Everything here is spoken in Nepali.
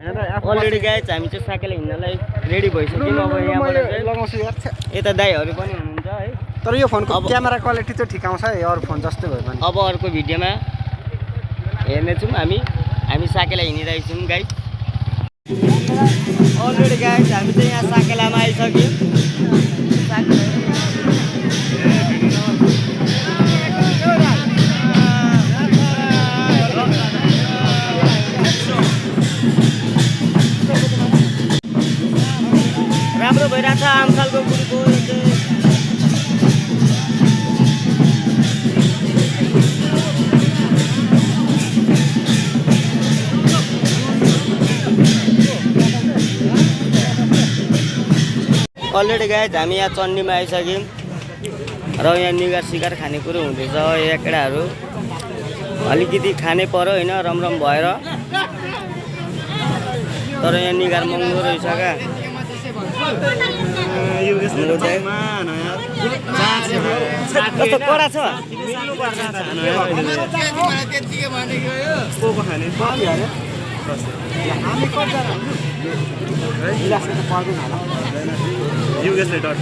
अलरेडी गाइज हामी चाहिँ साइकल हिँड्नलाई रेडी भइसक्यौँ। अब यहाँबाट यता दाइहरू पनि हुनुहुन्छ है। तर यो फोनको क्यामेरा क्वालिटी चाहिँ ठिक आउँछ है, अरू फोन जस्तै भयो भने। अब अर्को भिडियोमा हेर्नेछौँ हामी साकेला हिँडिरहेको छौँ गाइज। अलरेडी गाइज हामी चाहिँ यहाँ साकेलामा आइसक्यौँ। राम्रो भइरहेछ आमसालको गुडीको अलरेडी गाइज हामी यहाँ चण्डीमा आइसक्यौँ र यहाँ निगार सिगार खानेकुरो हुँदैछ। यहाँ केटाहरू अलिकति खाने पर्यो होइन, रमरम भएर। तर यहाँ निगार महँगो रहेछ क्या। कस्तो कडा छ युगेशले डट